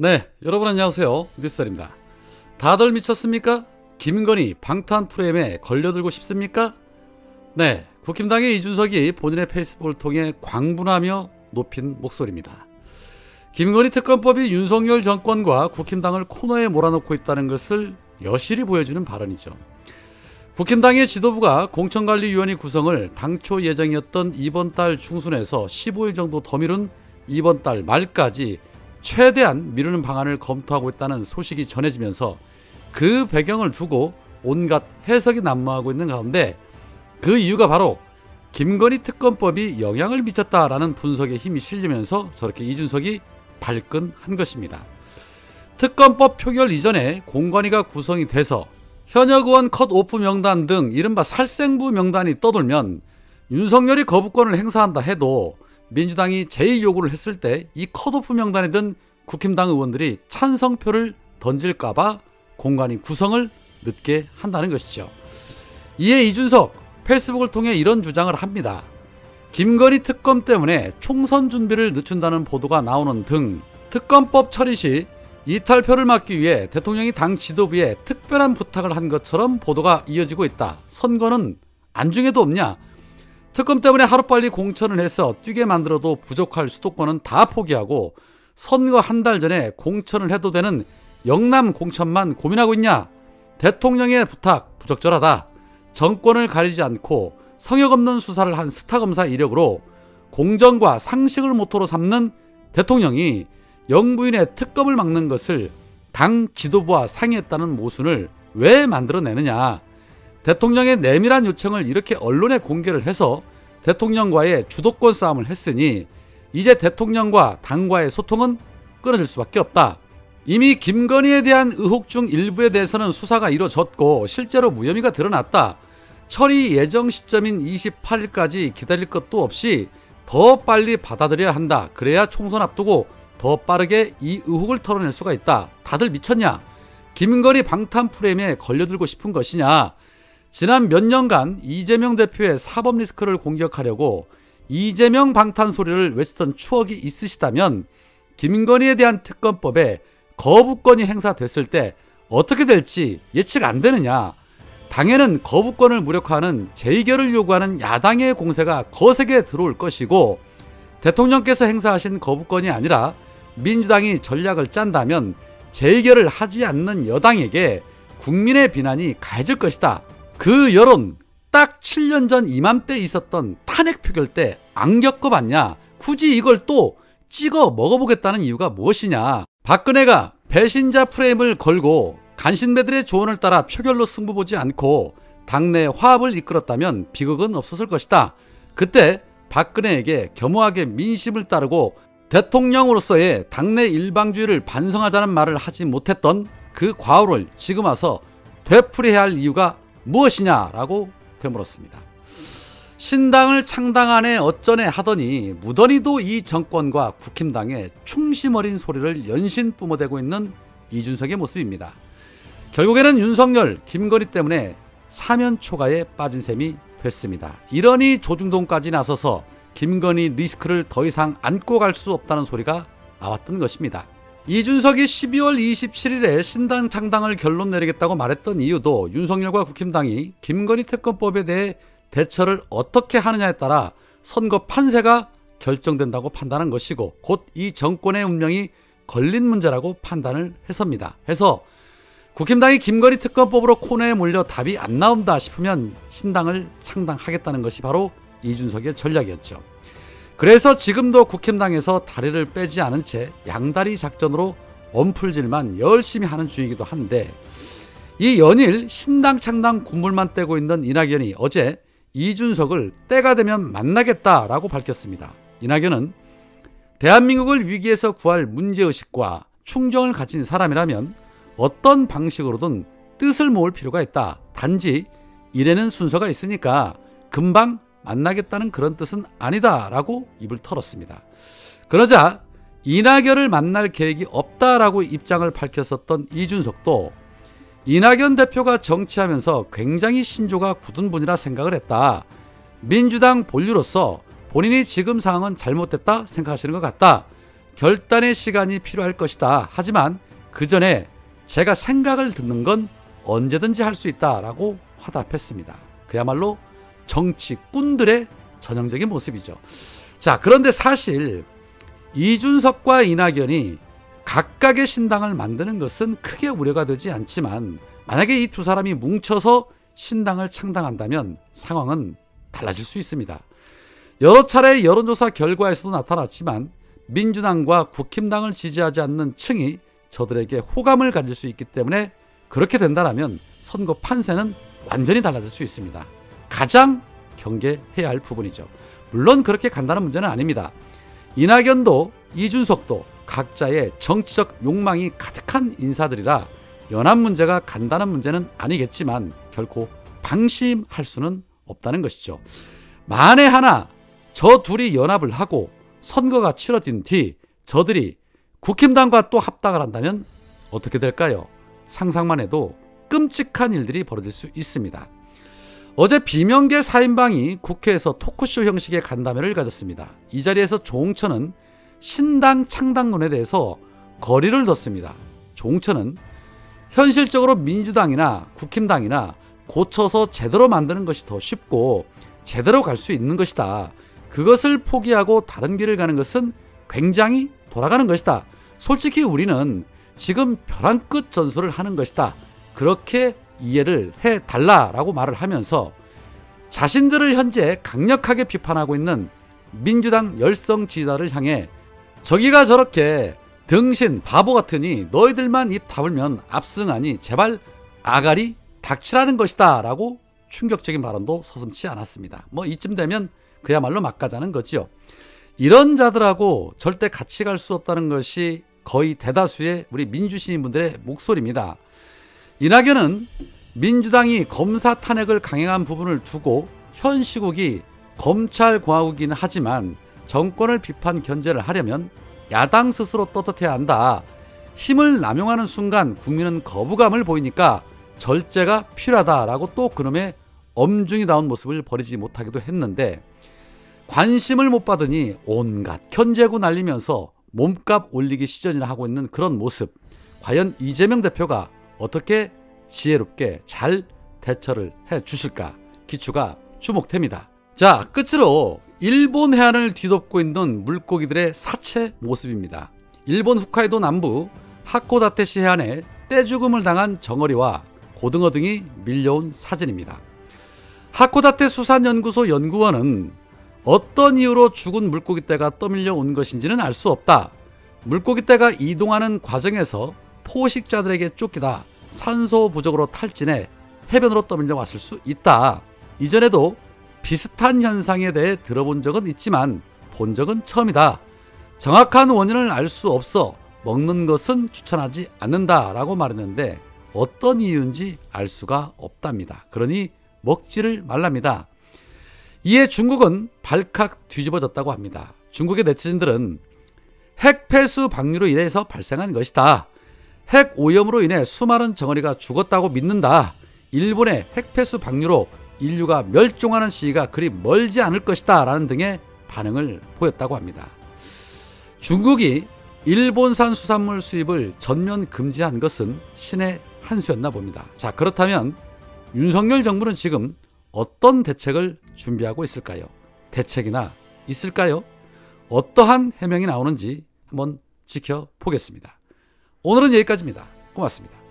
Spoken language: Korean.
네, 여러분 안녕하세요. 뉴스설입니다. 다들 미쳤습니까? 김건희 방탄 프레임에 걸려들고 싶습니까? 네, 국힘당의 이준석이 본인의 페이스북을 통해 광분하며 높인 목소리입니다. 김건희 특검법이 윤석열 정권과 국힘당을 코너에 몰아넣고 있다는 것을 여실히 보여주는 발언이죠. 국힘당의 지도부가 공천관리위원회 구성을 당초 예정이었던 이번 달 중순에서 15일 정도 더 미룬 이번 달 말까지 최대한 미루는 방안을 검토하고 있다는 소식이 전해지면서 그 배경을 두고 온갖 해석이 난무하고 있는 가운데 그 이유가 바로 김건희 특검법이 영향을 미쳤다라는 분석에 힘이 실리면서 저렇게 이준석이 발끈한 것입니다. 특검법 표결 이전에 공관위가 구성이 돼서 현역 의원 컷오프 명단 등 이른바 살생부 명단이 떠돌면 윤석열이 거부권을 행사한다 해도 민주당이 제의 요구를 했을 때 이 컷오프 명단에 든 국힘당 의원들이 찬성표를 던질까봐 공관위 구성을 늦게 한다는 것이죠. 이에 이준석 페이스북을 통해 이런 주장을 합니다. 김건희 특검 때문에 총선 준비를 늦춘다는 보도가 나오는 등 특검법 처리 시 이탈표를 막기 위해 대통령이 당 지도부에 특별한 부탁을 한 것처럼 보도가 이어지고 있다. 선거는 안중에도 없냐? 특검 때문에 하루빨리 공천을 해서 뛰게 만들어도 부족할 수도권은 다 포기하고 선거 한 달 전에 공천을 해도 되는 영남 공천만 고민하고 있냐? 대통령의 부탁 부적절하다. 정권을 가리지 않고 성역 없는 수사를 한 스타검사 이력으로 공정과 상식을 모토로 삼는 대통령이 영부인의 특검을 막는 것을 당 지도부와 상의했다는 모순을 왜 만들어내느냐? 대통령의 내밀한 요청을 이렇게 언론에 공개를 해서 대통령과의 주도권 싸움을 했으니 이제 대통령과 당과의 소통은 끊어질 수밖에 없다. 이미 김건희에 대한 의혹 중 일부에 대해서는 수사가 이루어졌고 실제로 무혐의가 드러났다. 처리 예정 시점인 28일까지 기다릴 것도 없이 더 빨리 받아들여야 한다. 그래야 총선 앞두고 더 빠르게 이 의혹을 털어낼 수가 있다. 다들 미쳤냐? 김건희 방탄 프레임에 걸려들고 싶은 것이냐? 지난 몇 년간 이재명 대표의 사법 리스크를 공격하려고 이재명 방탄 소리를 외치던 추억이 있으시다면 김건희에 대한 특검법에 거부권이 행사됐을 때 어떻게 될지 예측 안 되느냐? 당에는 거부권을 무력화하는 재의결을 요구하는 야당의 공세가 거세게 들어올 것이고 대통령께서 행사하신 거부권이 아니라 민주당이 전략을 짠다면 재의결을 하지 않는 여당에게 국민의 비난이 가해질 것이다. 그 여론 딱 7년 전 이맘때 있었던 탄핵 표결 때 안 겪어봤냐? 굳이 이걸 또 찍어 먹어보겠다는 이유가 무엇이냐? 박근혜가 배신자 프레임을 걸고 간신배들의 조언을 따라 표결로 승부 보지 않고 당내 화합을 이끌었다면 비극은 없었을 것이다. 그때 박근혜에게 겸허하게 민심을 따르고 대통령으로서의 당내 일방주의를 반성하자는 말을 하지 못했던 그 과오를 지금 와서 되풀이해야 할 이유가 무엇이냐라고 되물었습니다. 신당을 창당하네 어쩌네 하더니 무더니도 이 정권과 국힘당의 충심 어린 소리를 연신 뿜어대고 있는 이준석의 모습입니다. 결국에는 윤석열, 김건희 때문에 사면 초가에 빠진 셈이 됐습니다. 이러니 조중동까지 나서서 김건희 리스크를 더 이상 안고 갈 수 없다는 소리가 나왔던 것입니다. 이준석이 12월 27일에 신당 창당을 결론 내리겠다고 말했던 이유도 윤석열과 국힘당이 김건희 특검법에 대해 대처를 어떻게 하느냐에 따라 선거 판세가 결정된다고 판단한 것이고 곧 이 정권의 운명이 걸린 문제라고 판단을 해서입니다. 해서 국힘당이 김건희 특검법으로 코너에 몰려 답이 안 나온다 싶으면 신당을 창당하겠다는 것이 바로 이준석의 전략이었죠. 그래서 지금도 국힘당에서 다리를 빼지 않은 채 양다리 작전으로 엄풀질만 열심히 하는 중이기도 한데 이 연일 신당 창당 군불만 떼고 있는 이낙연이 어제 이준석을 때가 되면 만나겠다라고 밝혔습니다. 이낙연은 대한민국을 위기에서 구할 문제의식과 충정을 가진 사람이라면 어떤 방식으로든 뜻을 모을 필요가 있다. 단지 일에는 순서가 있으니까 금방 만나겠다는 그런 뜻은 아니다 라고 입을 털었습니다. 그러자 이낙연을 만날 계획이 없다라고 입장을 밝혔었던 이준석도 이낙연 대표가 정치하면서 굉장히 신조가 굳은 분이라 생각을 했다. 민주당 본류로서 본인이 지금 상황은 잘못됐다 생각하시는 것 같다. 결단의 시간이 필요할 것이다. 하지만 그 전에 제가 생각을 듣는 건 언제든지 할 수 있다라고 화답했습니다. 그야말로 정치꾼들의 전형적인 모습이죠. 자, 그런데 사실 이준석과 이낙연이 각각의 신당을 만드는 것은 크게 우려가 되지 않지만 만약에 이 두 사람이 뭉쳐서 신당을 창당한다면 상황은 달라질 수 있습니다. 여러 차례 여론조사 결과에서도 나타났지만 민주당과 국힘당을 지지하지 않는 층이 저들에게 호감을 가질 수 있기 때문에 그렇게 된다면 선거 판세는 완전히 달라질 수 있습니다. 가장 경계해야 할 부분이죠. 물론 그렇게 간다는 문제는 아닙니다. 이낙연도 이준석도 각자의 정치적 욕망이 가득한 인사들이라 연합 문제가 간다는 문제는 아니겠지만 결코 방심할 수는 없다는 것이죠. 만에 하나 저 둘이 연합을 하고 선거가 치러진 뒤 저들이 국힘당과 또 합당을 한다면 어떻게 될까요? 상상만 해도 끔찍한 일들이 벌어질 수 있습니다. 어제 비명계 4인방이 국회에서 토크쇼 형식의 간담회를 가졌습니다. 이 자리에서 조홍천은 신당 창당론에 대해서 거리를 뒀습니다. 조홍천은 현실적으로 민주당이나 국힘당이나 고쳐서 제대로 만드는 것이 더 쉽고 제대로 갈 수 있는 것이다. 그것을 포기하고 다른 길을 가는 것은 굉장히 돌아가는 것이다. 솔직히 우리는 지금 벼랑 끝 전술을 하는 것이다. 그렇게 이해를 해달라라고 말을 하면서 자신들을 현재 강력하게 비판하고 있는 민주당 열성 지지자를 향해 저기가 저렇게 등신 바보 같으니 너희들만 입 다물면 압승하니 제발 아가리 닥치라는 것이다 라고 충격적인 발언도 서슴지 않았습니다. 뭐 이쯤 되면 그야말로 막가자는 거지요. 이런 자들하고 절대 같이 갈 수 없다는 것이 거의 대다수의 우리 민주시민분들의 목소리입니다. 이낙연은 민주당이 검사 탄핵을 강행한 부분을 두고 현 시국이 검찰공화국이긴 하지만 정권을 비판 견제를 하려면 야당 스스로 떳떳해야 한다. 힘을 남용하는 순간 국민은 거부감을 보이니까 절제가 필요하다라고 또 그놈의 엄중이다운 모습을 버리지 못하기도 했는데 관심을 못 받으니 온갖 견제구 날리면서 몸값 올리기 시전이나 하고 있는 그런 모습. 과연 이재명 대표가 어떻게 지혜롭게 잘 대처를 해 주실까 기추가 주목됩니다. 자, 끝으로 일본 해안을 뒤덮고 있는 물고기들의 사체 모습입니다. 일본 홋카이도 남부 하코다테시 해안에 떼죽음을 당한 정어리와 고등어 등이 밀려온 사진입니다. 하코다테 수산연구소 연구원은 어떤 이유로 죽은 물고기떼가 떠밀려 온 것인지는 알 수 없다. 물고기떼가 이동하는 과정에서 포식자들에게 쫓기다 산소 부족으로 탈진해 해변으로 떠밀려 왔을 수 있다. 이전에도 비슷한 현상에 대해 들어본 적은 있지만 본 적은 처음이다. 정확한 원인을 알 수 없어 먹는 것은 추천하지 않는다 라고 말했는데 어떤 이유인지 알 수가 없답니다. 그러니 먹지를 말랍니다. 이에 중국은 발칵 뒤집어졌다고 합니다. 중국의 네티즌들은 핵 폐수 방류로 인해서 발생한 것이다. 핵 오염으로 인해 수많은 정어리가 죽었다고 믿는다. 일본의 핵 폐수 방류로 인류가 멸종하는 시기가 그리 멀지 않을 것이다 라는 등의 반응을 보였다고 합니다. 중국이 일본산 수산물 수입을 전면 금지한 것은 신의 한 수였나 봅니다. 자, 그렇다면 윤석열 정부는 지금 어떤 대책을 준비하고 있을까요? 대책이나 있을까요? 어떠한 해명이 나오는지 한번 지켜보겠습니다. 오늘은 여기까지입니다. 고맙습니다.